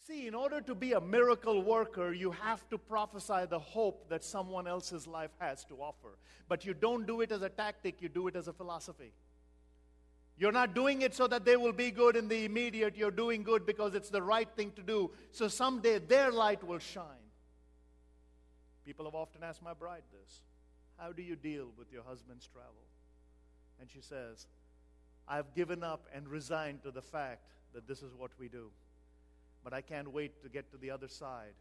See, in order to be a miracle worker, you have to prophesy the hope that someone else's life has to offer. But you don't do it as a tactic, you do it as a philosophy. You're not doing it so that they will be good in the immediate. You're doing good because it's the right thing to do. So someday their light will shine. People have often asked my bride this. How do you deal with your husband's travel? And she says, I've given up and resigned to the fact that this is what we do. But I can't wait to get to the other side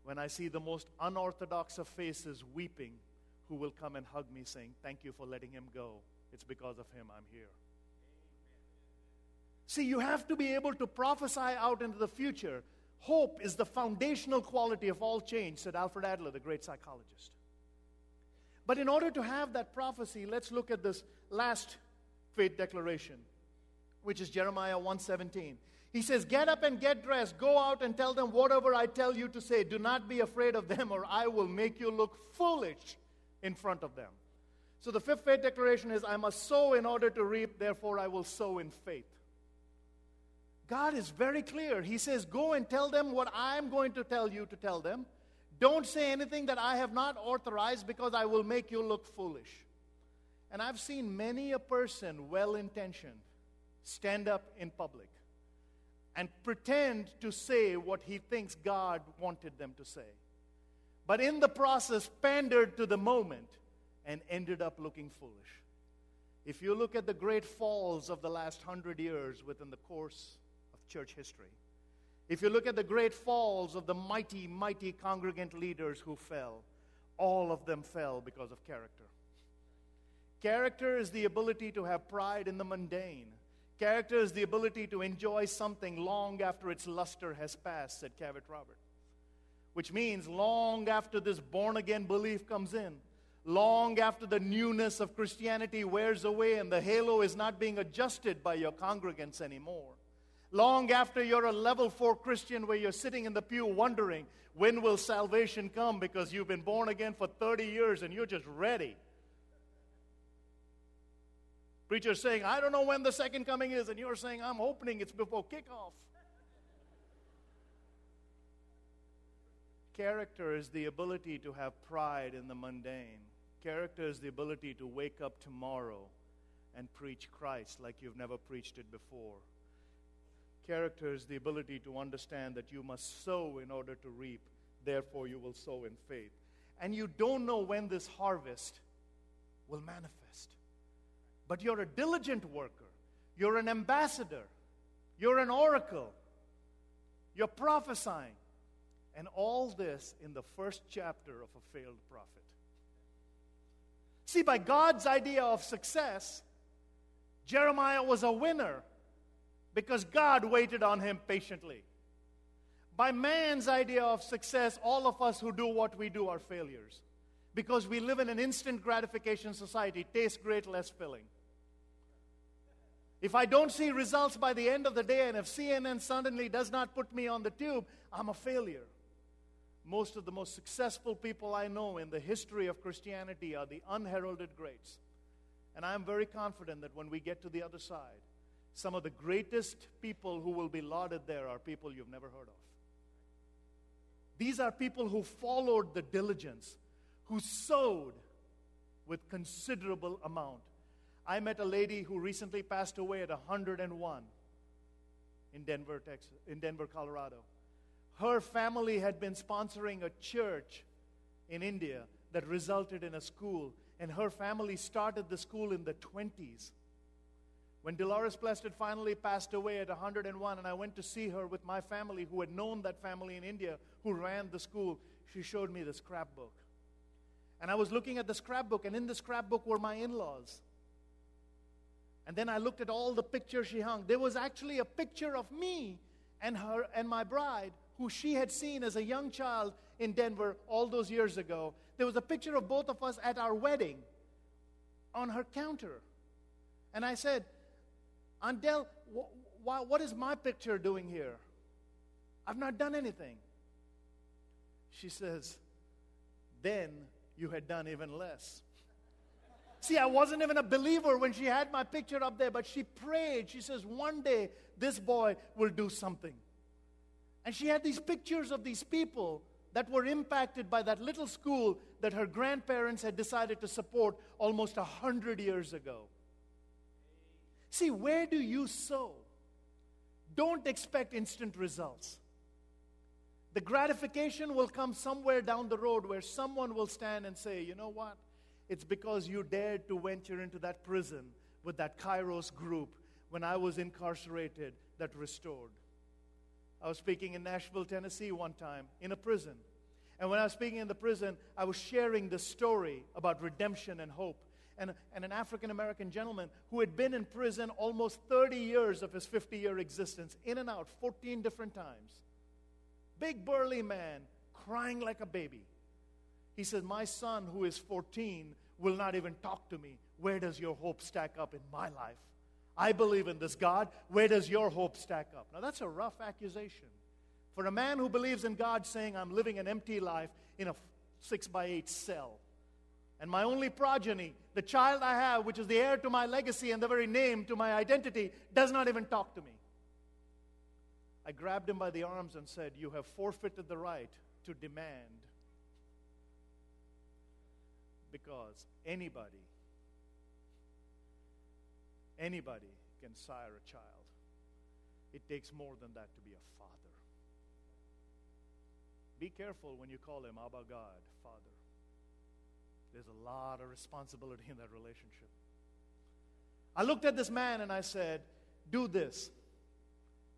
when I see the most unorthodox of faces weeping who will come and hug me saying, thank you for letting him go. It's because of him I'm here. See, you have to be able to prophesy out into the future. Hope is the foundational quality of all change, said Alfred Adler, the great psychologist. But in order to have that prophecy, let's look at this last faith declaration, which is Jeremiah 1:17. He says, get up and get dressed. Go out and tell them whatever I tell you to say. Do not be afraid of them, or I will make you look foolish in front of them. So the fifth faith declaration is, I must sow in order to reap, therefore I will sow in faith. God is very clear. He says, go and tell them what I'm going to tell you to tell them. Don't say anything that I have not authorized, because I will make you look foolish. And I've seen many a person, well-intentioned, stand up in public and pretend to say what he thinks God wanted them to say. But in the process, pandered to the moment and ended up looking foolish. If you look at the great falls of the last 100 years within the course of church history, if you look at the great falls of the mighty, mighty congregant leaders who fell, all of them fell because of character. Character is the ability to have pride in the mundane. Character is the ability to enjoy something long after its luster has passed, said Cavett Robert. Which means long after this born-again belief comes in, long after the newness of Christianity wears away and the halo is not being adjusted by your congregants anymore, long after you're a level 4 Christian where you're sitting in the pew wondering, when will salvation come, because you've been born again for 30 years and you're just ready. Preacher's saying, I don't know when the second coming is, and you're saying, I'm hoping it's before kickoff. Character is the ability to have pride in the mundane. Character is the ability to wake up tomorrow and preach Christ like you've never preached it before. Character is the ability to understand that you must sow in order to reap. Therefore, you will sow in faith. And you don't know when this harvest will manifest. But you're a diligent worker. You're an ambassador. You're an oracle. You're prophesying. And all this in the first chapter of a failed prophet. See, by God's idea of success, Jeremiah was a winner because God waited on him patiently. By man's idea of success, all of us who do what we do are failures because we live in an instant gratification society. Taste great, less filling. If I don't see results by the end of the day, and if CNN suddenly does not put me on the tube, I'm a failure. Most of the most successful people I know in the history of Christianity are the unheralded greats. And I'm very confident that when we get to the other side, some of the greatest people who will be lauded there are people you've never heard of. These are people who followed the diligence, who sowed with considerable amount. I met a lady who recently passed away at 101 in Denver, Colorado. Her family had been sponsoring a church in India that resulted in a school, and her family started the school in the 20s. When Dolores Plested finally passed away at 101, and I went to see her with my family who had known that family in India who ran the school, she showed me the scrapbook. And I was looking at the scrapbook, and in the scrapbook were my in-laws. And then I looked at all the pictures she hung. There was actually a picture of me and her and my bride, who she had seen as a young child in Denver all those years ago. There was a picture of both of us at our wedding on her counter. And I said, Aunt Del, what is my picture doing here? I've not done anything. She says, then you had done even less. See, I wasn't even a believer when she had my picture up there, but she prayed. She says, one day this boy will do something. And she had these pictures of these people that were impacted by that little school that her grandparents had decided to support almost 100 years ago. See, where do you sow? Don't expect instant results. The gratification will come somewhere down the road where someone will stand and say, you know what? It's because you dared to venture into that prison with that Kairos group when I was incarcerated that restored. I was speaking in Nashville, Tennessee one time in a prison. And when I was speaking in the prison, I was sharing the story about redemption and hope. And an African-American gentleman who had been in prison almost 30 years of his 50-year existence, in and out, 14 different times. Big burly man, crying like a baby. He said, my son, who is 14, will not even talk to me. Where does your hope stack up in my life? I believe in this God. Where does your hope stack up? Now, that's a rough accusation. For a man who believes in God saying, I'm living an empty life in a 6x8 cell. And my only progeny, the child I have, which is the heir to my legacy and the very name to my identity, does not even talk to me. I grabbed him by the arms and said, you have forfeited the right to demand. Because anybody can sire a child. It takes more than that to be a father. Be careful when you call him Abba God, Father. There's a lot of responsibility in that relationship. I looked at this man and I said, do this.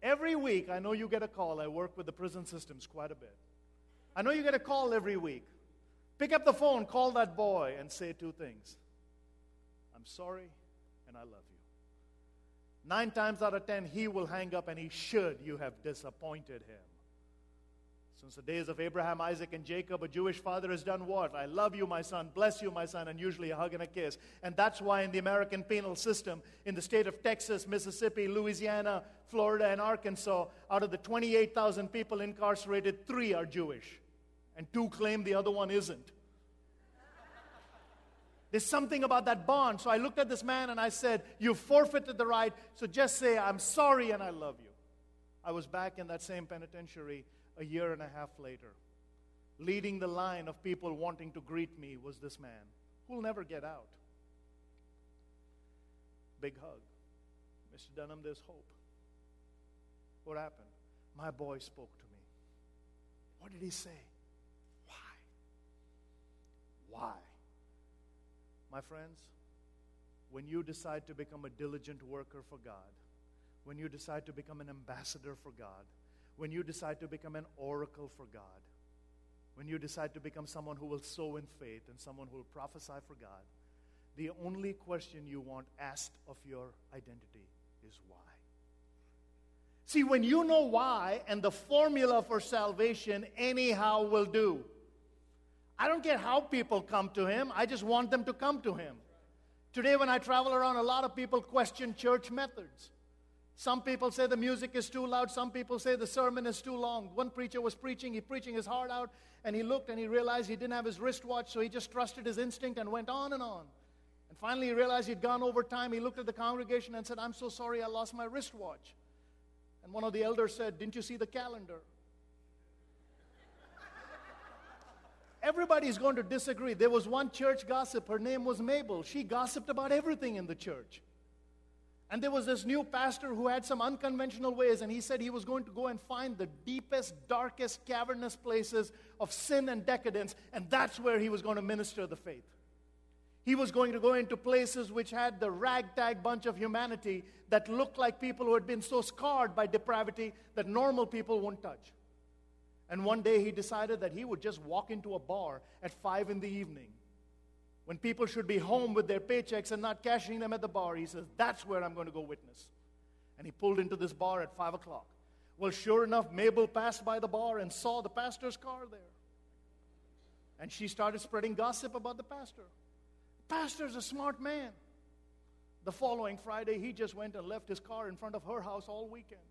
Every week, I know you get a call. I work with the prison systems quite a bit. I know you get a call every week. Pick up the phone, call that boy, and say two things. I'm sorry, and I love you. 9 times out of 10, he will hang up, and he should. You have disappointed him. Since the days of Abraham, Isaac, and Jacob, a Jewish father has done what? I love you, my son. Bless you, my son. And usually a hug and a kiss. And that's why in the American penal system, in the state of Texas, Mississippi, Louisiana, Florida, and Arkansas, out of the 28,000 people incarcerated, 3 are Jewish. And 2 claim the other one isn't. There's something about that bond. So I looked at this man and I said, you forfeited the right, so just say, I'm sorry and I love you. I was back in that same penitentiary a year and a half later. Leading the line of people wanting to greet me was this man, who'll never get out. Big hug. Mr. Dhanam, there's hope. What happened? My boy spoke to me. What did he say? Why? My friends, when you decide to become a diligent worker for God, when you decide to become an ambassador for God, when you decide to become an oracle for God, when you decide to become someone who will sow in faith and someone who will prophesy for God, the only question you want asked of your identity is why. See, when you know why and the formula for salvation anyhow will do. I don't care how people come to Him. I just want them to come to Him. Today when I travel around, a lot of people question church methods. Some people say the music is too loud. Some people say the sermon is too long. One preacher was preaching his heart out, and he looked and he realized he didn't have his wristwatch, so he just trusted his instinct and went on. And finally he realized he'd gone over time. He looked at the congregation and said, I'm so sorry I lost my wristwatch. And one of the elders said, didn't you see the calendar? Everybody's going to disagree. There was one church gossip. Her name was Mabel. She gossiped about everything in the church. And there was this new pastor who had some unconventional ways, and he said he was going to go and find the deepest, darkest, cavernous places of sin and decadence, and that's where he was going to minister the faith. He was going to go into places which had the ragtag bunch of humanity that looked like people who had been so scarred by depravity that normal people won't touch. And one day he decided that he would just walk into a bar at 5 p.m. when people should be home with their paychecks and not cashing them at the bar. He says, that's where I'm going to go witness. And he pulled into this bar at 5 o'clock. Well, sure enough, Mabel passed by the bar and saw the pastor's car there. And she started spreading gossip about the pastor. The pastor's a smart man. The following Friday, he just went and left his car in front of her house all weekend.